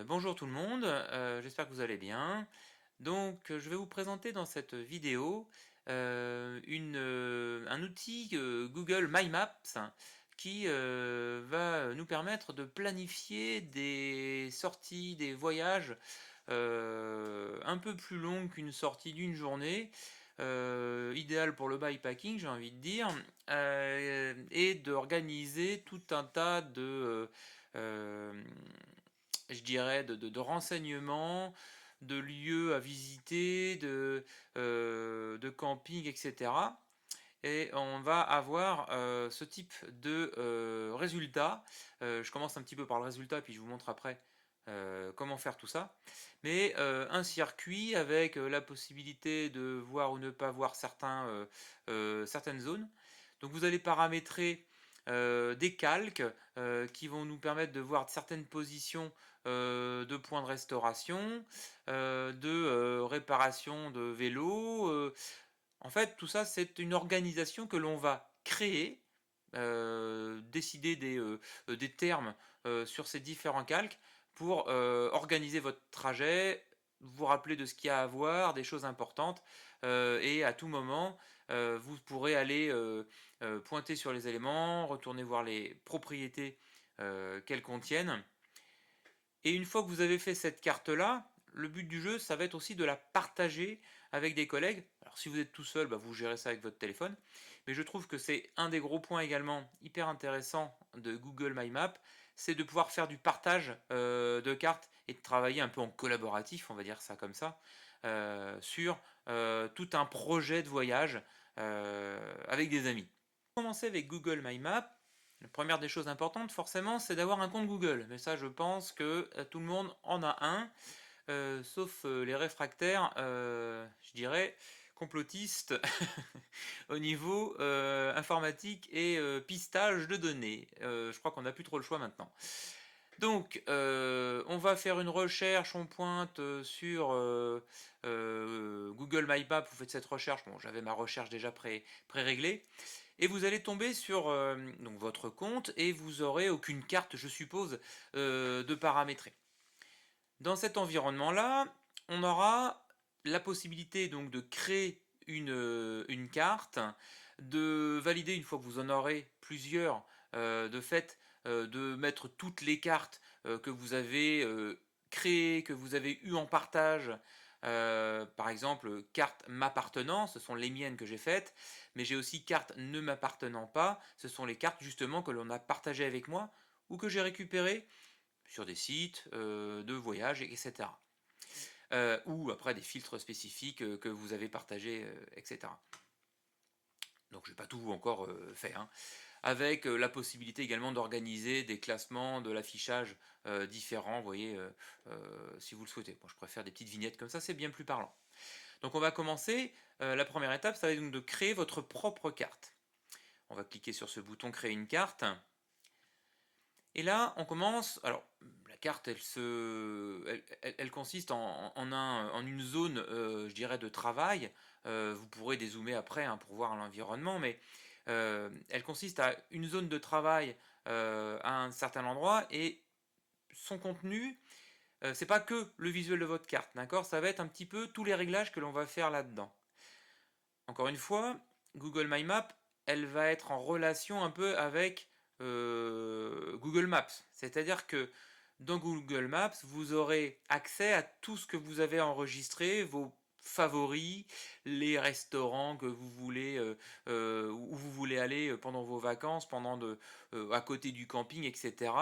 Bonjour tout le monde, j'espère que vous allez bien. Donc, je vais vous présenter dans cette vidéo un outil Google My Maps qui va nous permettre de planifier des sorties, des voyages un peu plus longs qu'une sortie d'une journée. Idéal pour le bikepacking, j'ai envie de dire, et d'organiser tout un tas euh, je dirais, de renseignements, de lieux à visiter, de camping, etc. Et on va avoir ce type de résultat. Je commence un petit peu par le résultat, puis je vous montre après comment faire tout ça. Mais un circuit avec la possibilité de voir ou ne pas voir certaines zones. Donc vous allez paramétrer des calques qui vont nous permettre de voir certaines positions de points de restauration, de réparation de vélos. En fait, tout ça, c'est une organisation que l'on va créer, décider des termes sur ces différents calques pour organiser votre trajet, vous rappeler de ce qu'il y a à voir, des choses importantes, et à tout moment, vous pourrez aller pointer sur les éléments, retourner voir les propriétés qu'elles contiennent. Et une fois que vous avez fait cette carte-là, le but du jeu, ça va être aussi de la partager avec des collègues. Alors si vous êtes tout seul, vous gérez ça avec votre téléphone. Mais je trouve que c'est un des gros points également hyper intéressant de Google My Map, c'est de pouvoir faire du partage de cartes et de travailler un peu en collaboratif, on va dire ça comme ça, sur tout un projet de voyage avec des amis. On va commencer avec Google My Map. La première des choses importantes, forcément, c'est d'avoir un compte Google. Mais ça, je pense que tout le monde en a un, sauf les réfractaires, je dirais, complotistes au niveau informatique et pistage de données. Je crois qu'on n'a plus trop le choix maintenant. Donc, on va faire une recherche, on pointe sur Google My Map, vous faites cette recherche, bon, j'avais ma recherche déjà pré-réglée, et vous allez tomber sur donc votre compte, et vous aurez aucune carte, je suppose, de paramétrer. Dans cet environnement-là, on aura la possibilité donc de créer une carte, de valider une fois que vous en aurez plusieurs, de fait, de mettre toutes les cartes que vous avez créées, que vous avez eues en partage. Par exemple, carte m'appartenant, ce sont les miennes que j'ai faites, mais j'ai aussi carte ne m'appartenant pas, ce sont les cartes justement que l'on a partagées avec moi ou que j'ai récupérées sur des sites de voyage, etc. Ou après des filtres spécifiques que vous avez partagés, etc. Donc je n'ai pas tout encore fait, hein. Avec la possibilité également d'organiser des classements de l'affichage différents, vous voyez, si vous le souhaitez. Moi je préfère des petites vignettes comme ça, c'est bien plus parlant. Donc on va commencer, la première étape, ça va être donc de créer votre propre carte. On va cliquer sur ce bouton créer une carte. Et là, on commence. Alors, la carte, elle consiste en une zone, je dirais, de travail. Vous pourrez dézoomer après hein, pour voir l'environnement, mais elle consiste à une zone de travail à un certain endroit et son contenu, c'est pas que le visuel de votre carte, d'accord? Ça va être un petit peu tous les réglages que l'on va faire là-dedans. Encore une fois, Google My Map, elle va être en relation un peu avec Google Maps. C'est-à-dire que dans Google Maps, vous aurez accès à tout ce que vous avez enregistré, vos favoris, les restaurants que vous voulez, où vous voulez aller pendant vos vacances, à côté du camping, etc.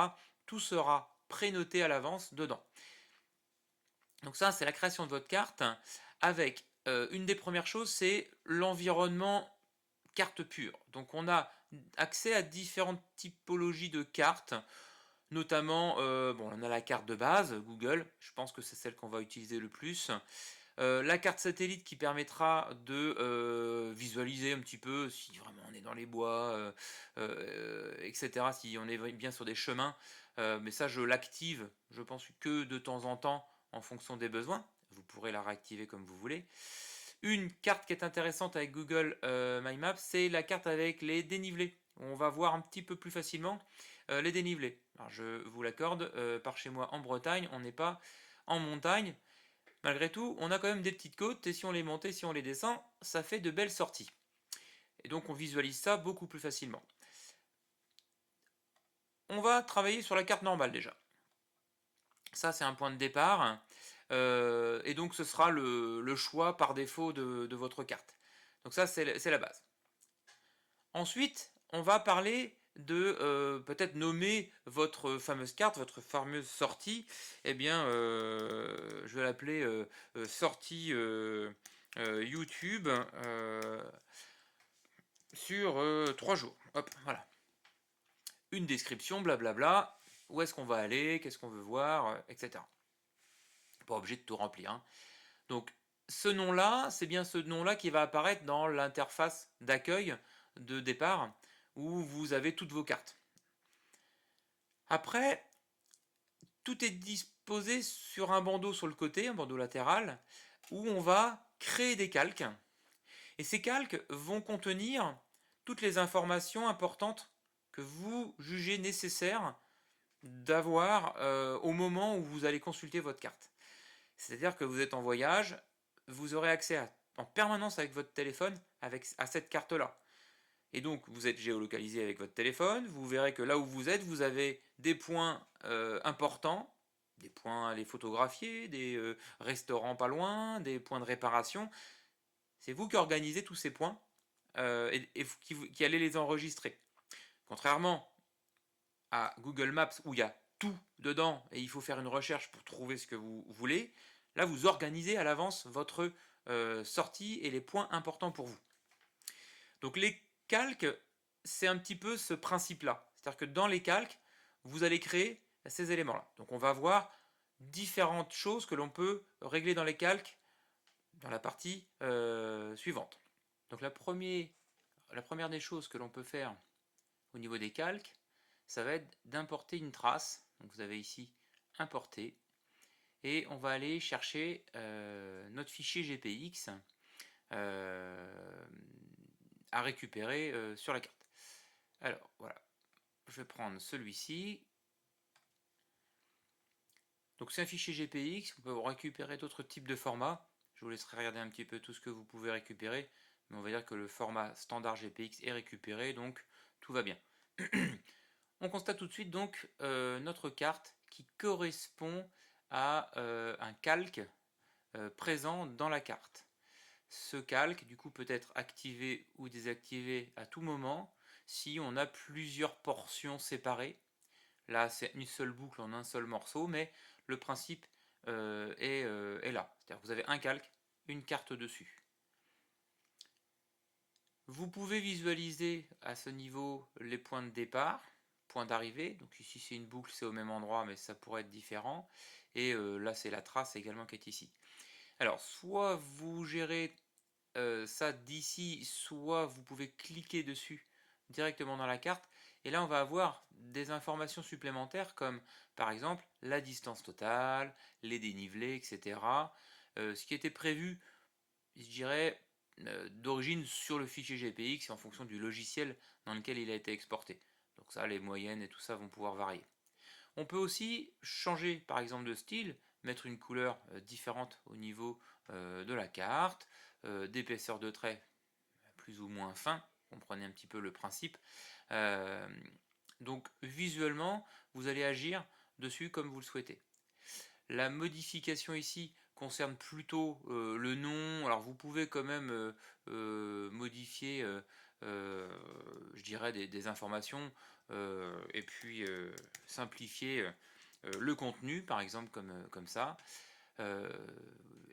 Tout sera prénoté à l'avance dedans. Donc ça, c'est la création de votre carte avec une des premières choses, c'est l'environnement carte pure. Donc on a accès à différentes typologies de cartes, notamment, bon, on a la carte de base, Google, je pense que c'est celle qu'on va utiliser le plus. La carte satellite qui permettra de visualiser un petit peu si vraiment on est dans les bois, etc., si on est bien sur des chemins. Mais ça, je l'active, je pense que de temps en temps, en fonction des besoins. Vous pourrez la réactiver comme vous voulez. Une carte qui est intéressante avec Google My Maps, c'est la carte avec les dénivelés. On va voir un petit peu plus facilement les dénivelés. Alors je vous l'accorde, par chez moi en Bretagne, on n'est pas en montagne. Malgré tout, on a quand même des petites côtes, et si on les monte et si on les descend, ça fait de belles sorties. Et donc on visualise ça beaucoup plus facilement. On va travailler sur la carte normale déjà. Ça, c'est un point de départ. Et donc ce sera le choix par défaut de votre carte. Donc ça, c'est la base. Ensuite, on va parler de peut-être nommer votre fameuse carte, votre fameuse sortie. Eh bien, je vais l'appeler sortie YouTube sur 3 jours. Hop, voilà. Une description, blablabla. Où est-ce qu'on va aller, qu'est-ce qu'on veut voir, etc. Pas obligé de tout remplir, hein. Donc, ce nom-là, c'est bien ce nom-là qui va apparaître dans l'interface d'accueil de départ où vous avez toutes vos cartes. Après, tout est disposé sur un bandeau sur le côté, un bandeau latéral, où on va créer des calques. Et ces calques vont contenir toutes les informations importantes que vous jugez nécessaires d'avoir au moment où vous allez consulter votre carte. C'est-à-dire que vous êtes en voyage, vous aurez accès en permanence avec votre téléphone à cette carte-là. Et donc, vous êtes géolocalisé avec votre téléphone, vous verrez que là où vous êtes, vous avez des points importants, des points à les photographier, des restaurants pas loin, des points de réparation. C'est vous qui organisez tous ces points et qui allez les enregistrer. Contrairement à Google Maps où il y a tout dedans et il faut faire une recherche pour trouver ce que vous voulez, là vous organisez à l'avance votre sortie et les points importants pour vous. Donc les calques, c'est un petit peu ce principe-là. C'est-à-dire que dans les calques, vous allez créer ces éléments-là. Donc on va voir différentes choses que l'on peut régler dans les calques dans la partie suivante. Donc la première des choses que l'on peut faire au niveau des calques, ça va être d'importer une trace. Donc vous avez ici importer et on va aller chercher notre fichier GPX à récupérer sur la carte. Alors voilà, je vais prendre celui-ci. Donc c'est un fichier GPX, on peut récupérer d'autres types de formats. Je vous laisserai regarder un petit peu tout ce que vous pouvez récupérer, mais on va dire que le format standard GPX est récupéré, donc tout va bien. On constate tout de suite donc notre carte qui correspond à un calque présent dans la carte. Ce calque du coup peut être activé ou désactivé à tout moment si on a plusieurs portions séparées. Là c'est une seule boucle en un seul morceau, mais le principe est là. C'est-à-dire que vous avez un calque, une carte dessus. Vous pouvez visualiser à ce niveau les points de départ, points d'arrivée. Donc ici c'est une boucle, c'est au même endroit, mais ça pourrait être différent. Et là c'est la trace également qui est ici. Alors soit vous gérez ça d'ici, soit vous pouvez cliquer dessus directement dans la carte. Et là on va avoir des informations supplémentaires comme par exemple la distance totale, les dénivelés, etc. Ce qui était prévu, je dirais, d'origine sur le fichier GPX et en fonction du logiciel dans lequel il a été exporté. Donc ça, les moyennes et tout ça vont pouvoir varier. On peut aussi changer par exemple de style, mettre une couleur différente au niveau de la carte, d'épaisseur de trait plus ou moins fin, comprenez un petit peu le principe. Donc visuellement, vous allez agir dessus comme vous le souhaitez. La modification ici concerne plutôt le nom. Alors vous pouvez quand même modifier, je dirais, des informations et puis simplifier le contenu, par exemple, comme ça.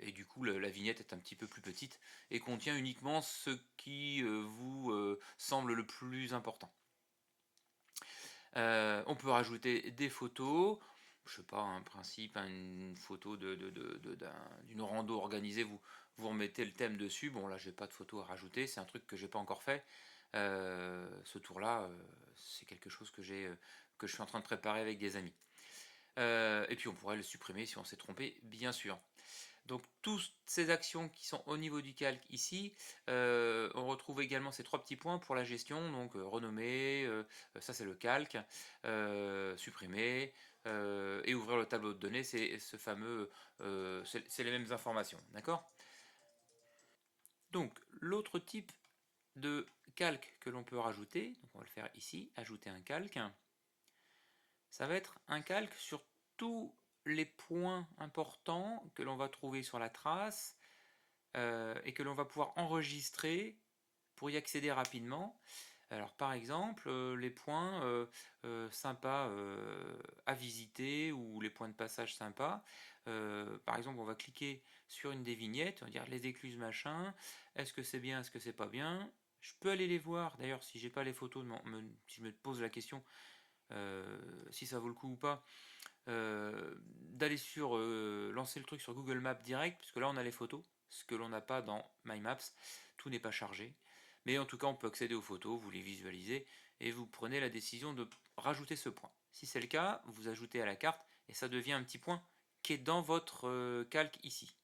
Et du coup, la vignette est un petit peu plus petite et contient uniquement ce qui vous semble le plus important. On peut rajouter des photos, je sais pas, un principe, une photo d'une rando organisée, vous remettez le thème dessus. Bon là j'ai pas de photo à rajouter, c'est un truc que j'ai pas encore fait. Ce tour-là, c'est quelque chose que je suis en train de préparer avec des amis. Et puis on pourrait le supprimer si on s'est trompé, bien sûr. Donc toutes ces actions qui sont au niveau du calque ici, on retrouve également ces 3 petits points pour la gestion, donc renommer, ça c'est le calque, supprimer, et ouvrir le tableau de données, c'est ce fameux, c'est les mêmes informations, d'accord? Donc l'autre type de calque que l'on peut rajouter, donc on va le faire ici, ajouter un calque, ça va être un calque sur tous les points importants que l'on va trouver sur la trace et que l'on va pouvoir enregistrer pour y accéder rapidement. Alors par exemple, les points sympas à visiter ou les points de passage sympas. Par exemple, on va cliquer sur une des vignettes, on va dire les écluses machin. Est-ce que c'est bien, est-ce que c'est pas bien? Je peux aller les voir. D'ailleurs, si j'ai pas les photos, si je me pose la question si ça vaut le coup ou pas, d'aller sur lancer le truc sur Google Maps direct, puisque là on a les photos, ce que l'on n'a pas dans My Maps, tout n'est pas chargé. Mais en tout cas, on peut accéder aux photos, vous les visualisez et vous prenez la décision de rajouter ce point. Si c'est le cas, vous ajoutez à la carte et ça devient un petit point qui est dans votre calque ici.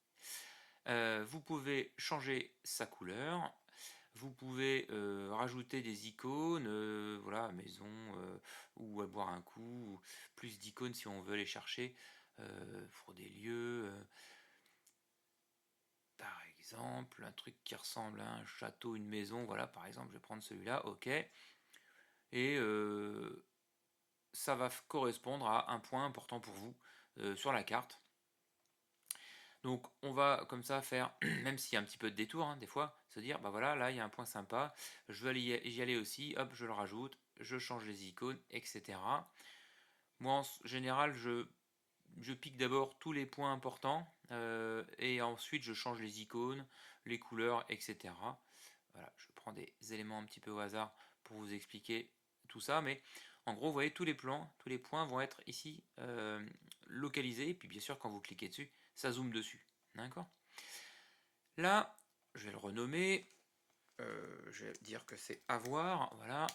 Vous pouvez changer sa couleur, vous pouvez rajouter des icônes, voilà, maison ou à boire un coup, ou plus d'icônes si on veut aller chercher pour des lieux. Par exemple, un truc qui ressemble à un château, une maison, voilà, par exemple, je vais prendre celui-là, ok. Et ça va correspondre à un point important pour vous sur la carte. Donc on va comme ça faire, même s'il y a un petit peu de détour, hein, des fois, se dire, bah voilà, là il y a un point sympa, je veux y aller aussi, hop, je le rajoute, je change les icônes, etc. Moi en général, je pique d'abord tous les points importants, et ensuite je change les icônes, les couleurs, etc. Voilà, je prends des éléments un petit peu au hasard pour vous expliquer tout ça, mais en gros, vous voyez, tous les plans, tous les points vont être ici localisés, et puis bien sûr, quand vous cliquez dessus, ça zoome dessus. D'accord? Là, je vais le renommer, je vais dire que c'est avoir, voilà.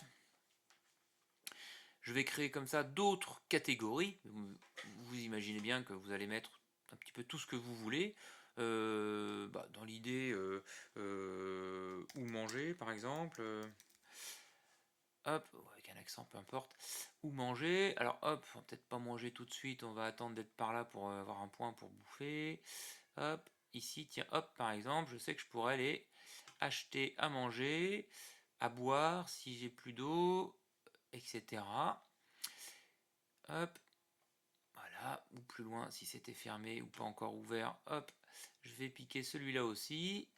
Je vais créer comme ça d'autres catégories. Vous imaginez bien que vous allez mettre un petit peu tout ce que vous voulez. Dans l'idée, où manger, par exemple. Hop, avec un accent, peu importe. Où manger. Alors hop, on va peut-être pas manger tout de suite. On va attendre d'être par là pour avoir un point pour bouffer. Hop, ici, tiens, hop, par exemple, je sais que je pourrais aller acheter à manger, à boire, si j'ai plus d'eau, etc. Hop, voilà, ou plus loin si c'était fermé ou pas encore ouvert, hop, je vais piquer celui-là aussi,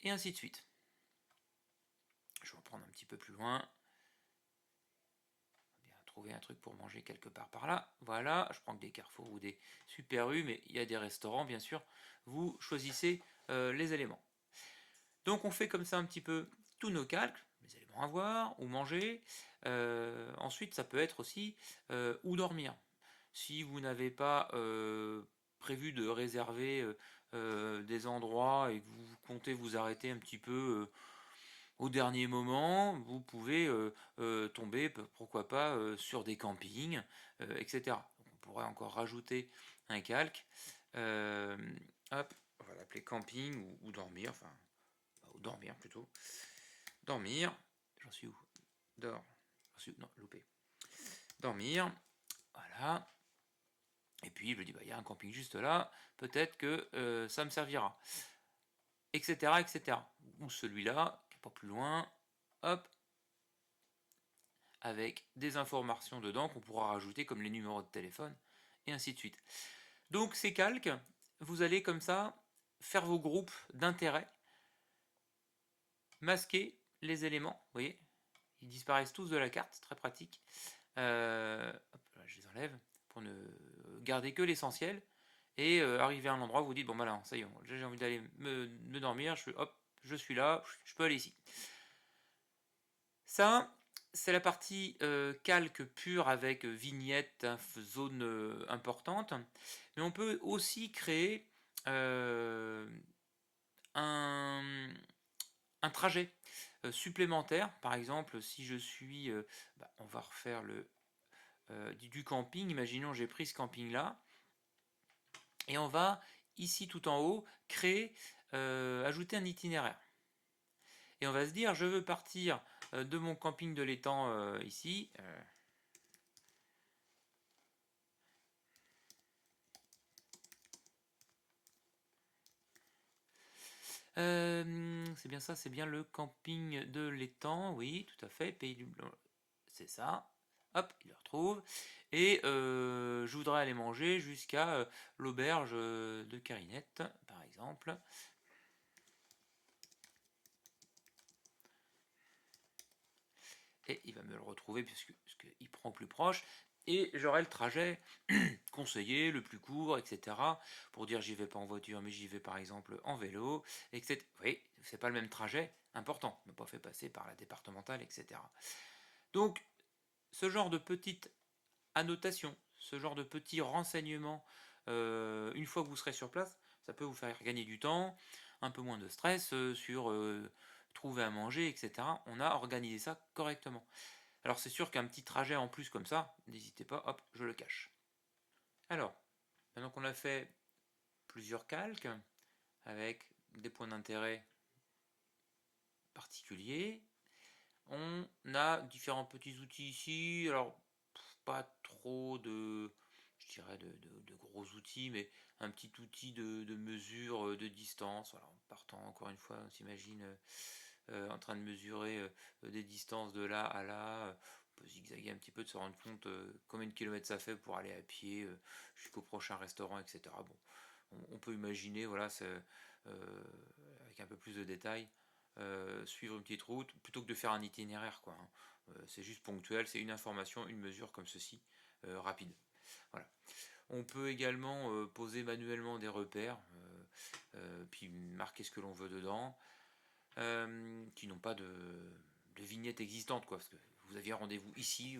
et ainsi de suite. Je vais en prendre un petit peu plus loin. Bien trouver un truc pour manger quelque part par là. Voilà, je prends que des Carrefour ou des Super U, mais il y a des restaurants bien sûr. Vous choisissez les éléments. Donc on fait comme ça un petit peu tous nos calques, les éléments à voir, ou manger. Ensuite, ça peut être aussi où dormir. Si vous n'avez pas prévu de réserver des endroits et que vous comptez vous arrêter un petit peu au dernier moment, vous pouvez tomber, pourquoi pas, sur des campings, etc. Donc on pourrait encore rajouter un calque. Euh, Hop, on va l'appeler camping ou dormir, enfin, ou dormir plutôt. Dormir, j'en suis où? Non, loupé. Dormir, voilà. Et puis je me dis, il y a un camping juste là, peut-être que ça me servira. Etc. etc. Ou celui-là, qui est pas plus loin, hop, avec des informations dedans qu'on pourra rajouter comme les numéros de téléphone, et ainsi de suite. Donc ces calques, vous allez comme ça faire vos groupes d'intérêt, masquer les éléments, vous voyez, ils disparaissent tous de la carte, très pratique. Hop, là, je les enlève pour ne garder que l'essentiel. Et arriver à un endroit, vous vous dites, bon, là, ça y est, j'ai envie d'aller me dormir, je suis là, je peux aller ici. Ça, c'est la partie calque pure avec vignette, zone importante. Mais on peut aussi créer un, un trajet supplémentaire. Par exemple, si je suis, on va refaire du camping. Imaginons j'ai pris ce camping là et on va ici tout en haut, créer, ajouter un itinéraire. Et on va se dire, je veux partir de mon camping de l'étang ici. C'est bien ça, c'est bien le camping de l'étang, oui, tout à fait, Pays du Blanc, c'est ça. Hop, il le retrouve. Et je voudrais aller manger jusqu'à l'auberge de Carinette, par exemple. Et il va me le retrouver puisqu'il prend plus proche. Et j'aurai le trajet conseillé, le plus court, etc. Pour dire j'y vais pas en voiture, mais j'y vais par exemple en vélo, etc. Oui, c'est pas le même trajet, important, ne pas fait passer par la départementale, etc. Donc, ce genre de petite annotation, ce genre de petits renseignements, une fois que vous serez sur place, ça peut vous faire gagner du temps, un peu moins de stress sur trouver à manger, etc. On a organisé ça correctement. Alors c'est sûr qu'un petit trajet en plus comme ça, n'hésitez pas, hop, je le cache. Alors, maintenant qu'on a fait plusieurs calques avec des points d'intérêt particuliers, on a différents petits outils ici. Alors, pas trop de, je dirais, de gros outils, mais un petit outil de mesure de distance. Voilà, en partant, encore une fois, on s'imagine en train de mesurer des distances de là à là. On peut zigzaguer un petit peu, de se rendre compte combien de kilomètres ça fait pour aller à pied jusqu'au prochain restaurant, etc. Bon, on peut imaginer, voilà, avec un peu plus de détails, suivre une petite route plutôt que de faire un itinéraire, quoi, hein. C'est juste ponctuel, c'est une information, une mesure comme ceci, rapide. Voilà. On peut également poser manuellement des repères, puis marquer ce que l'on veut dedans, qui n'ont pas de vignette existante, quoi, parce que vous aviez rendez-vous ici,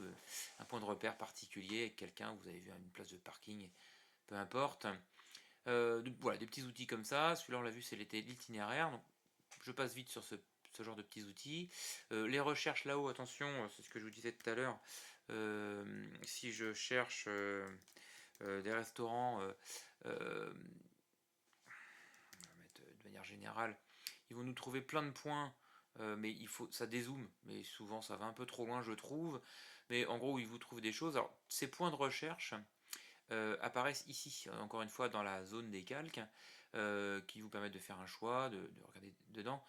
un point de repère particulier avec quelqu'un, vous avez vu une place de parking, peu importe. Voilà, des petits outils comme ça. Celui-là, on l'a vu, c'est l'itinéraire. Donc, je passe vite sur ce genre de petits outils. Les recherches là-haut, attention, c'est ce que je vous disais tout à l'heure. Si je cherche des restaurants, on va mettre de manière générale, ils vont nous trouver plein de points, mais ça dézoome, mais souvent ça va un peu trop loin, je trouve. Mais en gros, ils vous trouvent des choses. Alors, ces points de recherche apparaissent ici, encore une fois, dans la zone des calques, qui vous permettent de faire un choix, de regarder dedans.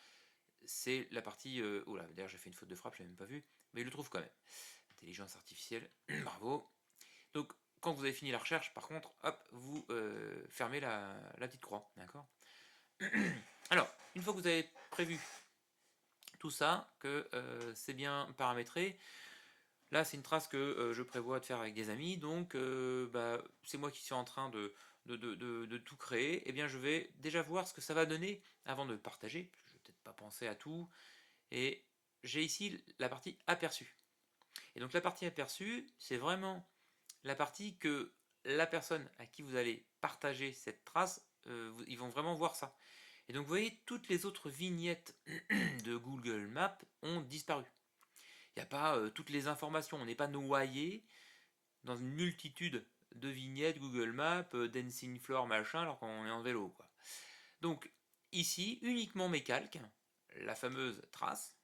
C'est la partie. Oh là, d'ailleurs, j'ai fait une faute de frappe, je l'ai même pas vu, mais il le trouve quand même. Intelligence artificielle, bravo. Donc, quand vous avez fini la recherche, par contre, hop, vous fermez la petite croix, d'accord. Alors, une fois que vous avez prévu tout ça, que c'est bien paramétré, là c'est une trace que je prévois de faire avec des amis, donc bah, c'est moi qui suis en train de tout créer, et eh bien je vais déjà voir ce que ça va donner avant de partager, je ne vais peut-être pas penser à tout, et j'ai ici la partie aperçu. Et donc la partie aperçu, c'est vraiment la partie que la personne à qui vous allez partager cette trace, ils vont vraiment voir ça. Et donc vous voyez, toutes les autres vignettes de Google Maps ont disparu. Il n'y a pas toutes les informations, on n'est pas noyé dans une multitude de vignettes Google Maps, Dancing Floor, machin, alors qu'on est en vélo, quoi. Donc ici, uniquement mes calques, la fameuse trace,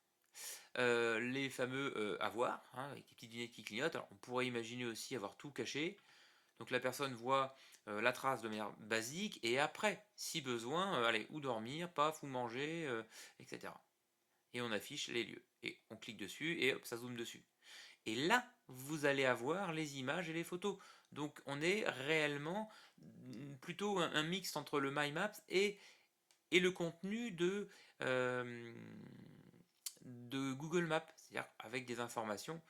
les fameux avoirs, hein, avec les petites vignettes qui clignotent. Alors, on pourrait imaginer aussi avoir tout caché. Donc la personne voit la trace de manière basique, et après, si besoin, allez, ou dormir, paf, ou manger, etc. Et on affiche les lieux. Et on clique dessus, et hop, ça zoome dessus. Et là, vous allez avoir les images et les photos. Donc on est réellement plutôt un mix entre le My Maps et le contenu euh, de Google Maps, c'est-à-dire avec des informations,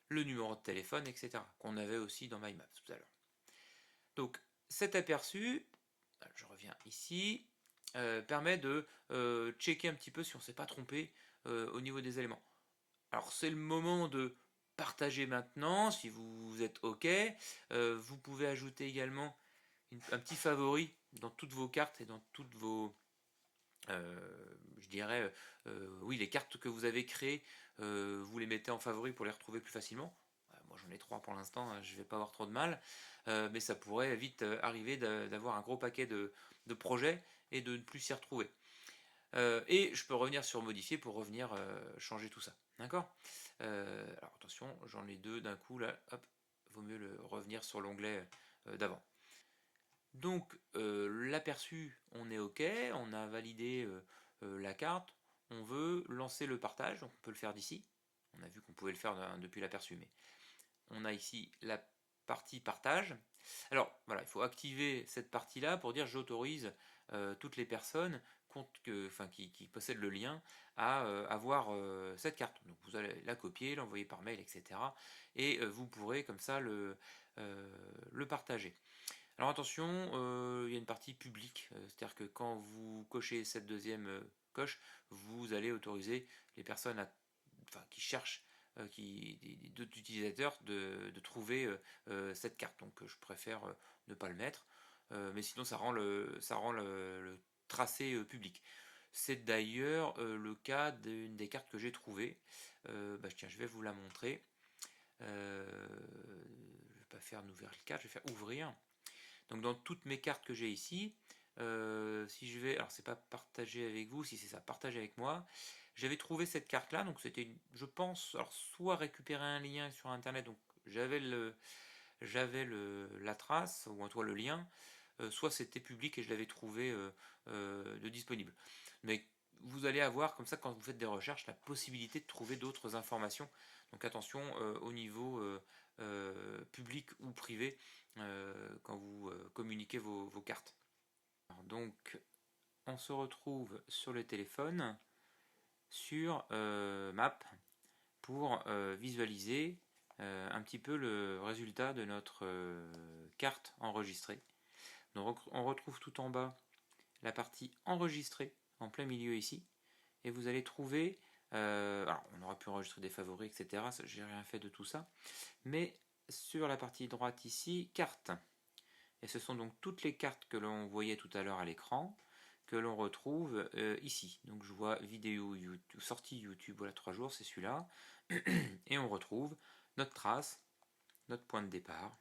le numéro de téléphone, etc., qu'on avait aussi dans My Maps tout à l'heure. Donc cet aperçu, je reviens ici, permet de checker un petit peu si on ne s'est pas trompé au niveau des éléments. Alors c'est le moment de partager maintenant, si vous êtes OK. Vous pouvez ajouter également un petit favori dans toutes vos cartes et dans toutes vos, je dirais, oui, les cartes que vous avez créées, vous les mettez en favori pour les retrouver plus facilement. bon, j'en ai 3 pour l'instant, je vais pas avoir trop de mal, mais ça pourrait vite arriver d'avoir un gros paquet de projets et de ne plus s'y retrouver. Et je peux revenir sur modifier pour revenir changer tout ça. D'accord. Alors attention, j'en ai 2 d'un coup là, hop, vaut mieux revenir sur l'onglet d'avant. Donc l'aperçu, on est OK, on a validé la carte, on veut lancer le partage, donc on peut le faire d'ici. On a vu qu'on pouvait le faire depuis l'aperçu, mais on a ici la partie partage. Alors voilà, il faut activer cette partie-là pour dire j'autorise toutes les personnes qui possèdent le lien à avoir cette carte. Donc vous allez la copier, l'envoyer par mail, etc. Et vous pourrez comme ça le partager. Alors attention, il y a une partie publique, c'est-à-dire que quand vous cochez cette deuxième coche, vous allez autoriser les personnes qui cherchent, d'autres utilisateurs de trouver cette carte. Donc je préfère ne pas le mettre, mais sinon ça rend le tracé public. C'est d'ailleurs le cas d'une des cartes que j'ai trouvées. Tiens, je vais vous la montrer. Je ne vais pas faire nouvelle carte, je vais faire ouvrir. Donc dans toutes mes cartes que j'ai ici, si je vais, alors c'est pas partager avec vous, si c'est ça, partager avec moi, j'avais trouvé cette carte là, donc c'était, je pense, alors soit récupérer un lien sur internet, donc la trace, ou en tout cas le lien, soit c'était public et je l'avais trouvé de disponible. Mais vous allez avoir comme ça quand vous faites des recherches la possibilité de trouver d'autres informations. Donc attention au niveau public ou privé quand vous communiquez vos cartes. Alors, donc on se retrouve sur le téléphone sur Map pour visualiser un petit peu le résultat de notre carte enregistrée. Donc on retrouve tout en bas la partie enregistrée en plein milieu ici, et vous allez trouver, alors on aura pu enregistrer des favoris, etc. J'ai rien fait de tout ça, mais sur la partie droite ici, carte. Et ce sont donc toutes les cartes que l'on voyait tout à l'heure à l'écran que l'on retrouve ici. Donc je vois vidéo YouTube, sortie YouTube, voilà 3 jours, c'est celui-là. Et on retrouve notre trace, notre point de départ.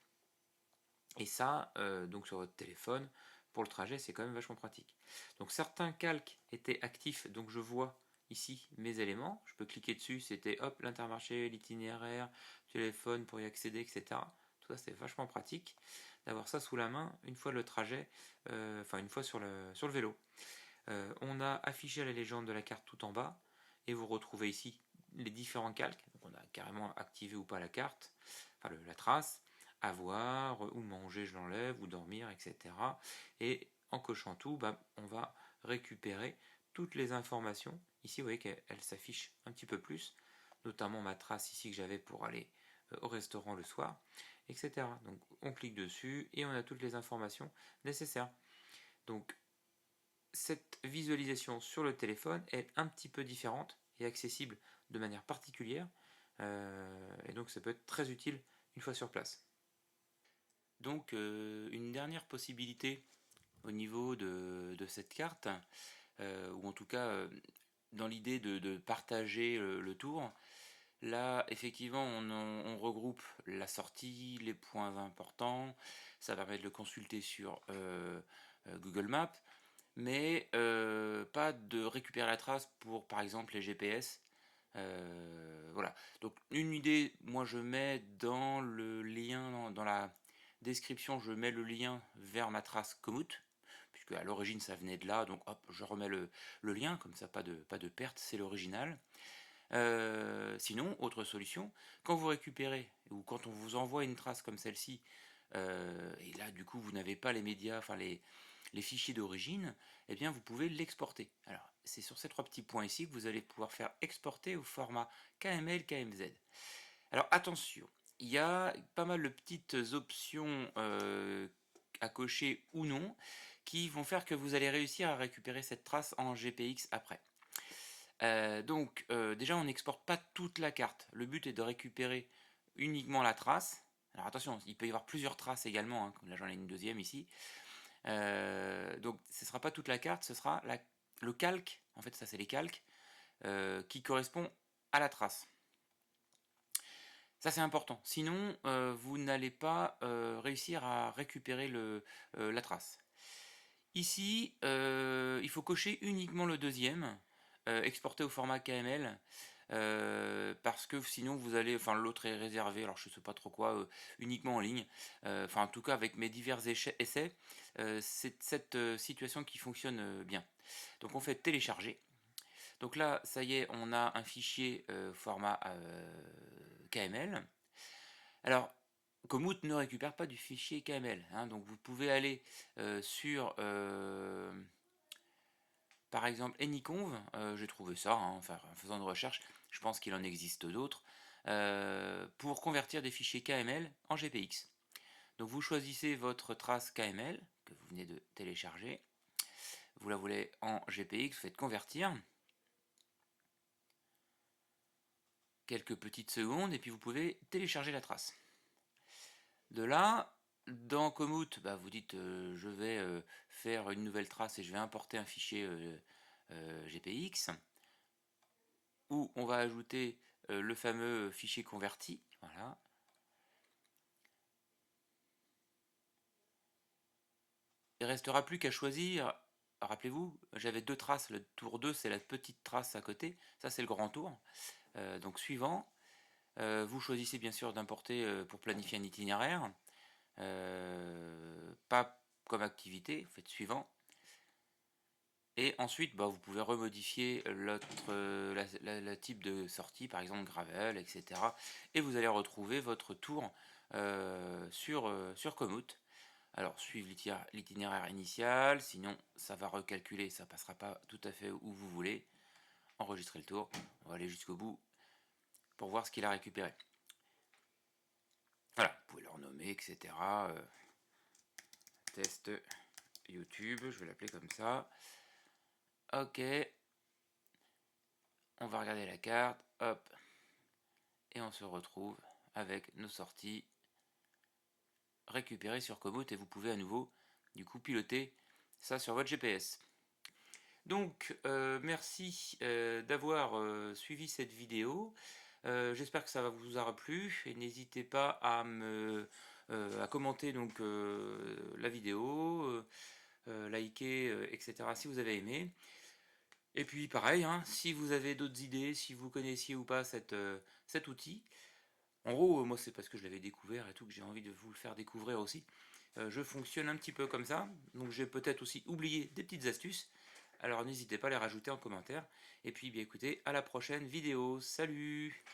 Et ça, donc sur votre téléphone, pour le trajet, c'est quand même vachement pratique. Donc certains calques étaient actifs, donc je vois ici mes éléments. Je peux cliquer dessus, c'était hop, l'Intermarché, l'itinéraire, téléphone pour y accéder, etc. Tout ça, c'est vachement pratique d'avoir ça sous la main une fois le trajet, une fois sur le vélo. On a affiché la légende de la carte tout en bas, et vous retrouvez ici les différents calques. Donc on a carrément activé ou pas la carte, la trace, avoir, ou manger, je l'enlève, ou dormir, etc. Et en cochant tout, on va récupérer toutes les informations. Ici, vous voyez qu'elle s'affiche un petit peu plus, notamment ma trace ici que j'avais pour aller au restaurant le soir, etc. Donc on clique dessus et on a toutes les informations nécessaires. Donc cette visualisation sur le téléphone est un petit peu différente et accessible de manière particulière, et donc ça peut être très utile une fois sur place. Donc une dernière possibilité au niveau de cette carte, ou en tout cas dans l'idée de partager le tour. Là, effectivement, on regroupe la sortie, les points importants, ça permet de le consulter sur Google Maps, mais pas de récupérer la trace pour, par exemple, les GPS. Voilà. Donc, une idée, moi je mets dans le lien, dans la description, je mets le lien vers ma trace Komoot, puisque à l'origine ça venait de là, donc hop, je remets le lien, comme ça pas de perte, c'est l'original. Sinon, autre solution, quand vous récupérez ou quand on vous envoie une trace comme celle-ci, et là du coup vous n'avez pas les médias, les fichiers d'origine, eh bien vous pouvez l'exporter. Alors c'est sur ces 3 petits points ici que vous allez pouvoir faire exporter au format KML, KMZ. Alors attention, il y a pas mal de petites options à cocher ou non qui vont faire que vous allez réussir à récupérer cette trace en GPX après. Déjà on n'exporte pas toute la carte. Le but est de récupérer uniquement la trace. Alors attention, il peut y avoir plusieurs traces également, comme là j'en ai une deuxième ici. Donc ce ne sera pas toute la carte, ce sera le calque, en fait ça c'est les calques, qui correspond à la trace. Ça c'est important, sinon vous n'allez pas réussir à récupérer la trace. Ici, il faut cocher uniquement le deuxième, exporter au format KML, parce que sinon vous allez, enfin l'autre est réservé, alors je sais pas trop quoi, uniquement en ligne. Enfin en tout cas avec mes divers essais, c'est cette situation qui fonctionne bien. Donc on fait télécharger. Donc là, ça y est, on a un fichier format KML. Alors, Komoot ne récupère pas du fichier KML, hein, donc vous pouvez aller sur, par exemple, Anyconv, j'ai trouvé ça, hein, enfin, en faisant de recherche, je pense qu'il en existe d'autres, pour convertir des fichiers KML en GPX. Donc vous choisissez votre trace KML que vous venez de télécharger, vous la voulez en GPX, vous faites convertir, quelques petites secondes, et puis vous pouvez télécharger la trace. De là, dans Komoot, bah, vous dites je vais faire une nouvelle trace et je vais importer un fichier GPX, où on va ajouter le fameux fichier converti. Voilà. Il ne restera plus qu'à choisir. Rappelez-vous, j'avais deux traces. Le tour 2, c'est la petite trace à côté. Ça, c'est le grand tour. Donc, suivant. Vous choisissez bien sûr d'importer pour planifier un itinéraire. Pas comme activité. Vous faites suivant. Et ensuite, bah, vous pouvez remodifier la type de sortie, par exemple gravel, etc. Et vous allez retrouver votre tour sur Komoot. Alors, suivre l'itinéraire initial, sinon ça va recalculer, ça passera pas tout à fait où vous voulez. Enregistrer le tour, on va aller jusqu'au bout pour voir ce qu'il a récupéré. Voilà, vous pouvez le renommer, etc. Test YouTube, je vais l'appeler comme ça. Ok, on va regarder la carte, hop, et on se retrouve avec nos sorties récupérées sur Komoot et vous pouvez à nouveau du coup piloter ça sur votre GPS. Donc merci d'avoir suivi cette vidéo. J'espère que ça vous aura plu et n'hésitez pas à commenter donc la vidéo, liker, etc. si vous avez aimé. Et puis pareil, hein, si vous avez d'autres idées, si vous connaissiez ou pas cet outil, en gros, moi c'est parce que je l'avais découvert et tout que j'ai envie de vous le faire découvrir aussi. Je fonctionne un petit peu comme ça, donc j'ai peut-être aussi oublié des petites astuces. Alors n'hésitez pas à les rajouter en commentaire. Et puis bien écoutez, à la prochaine vidéo. Salut!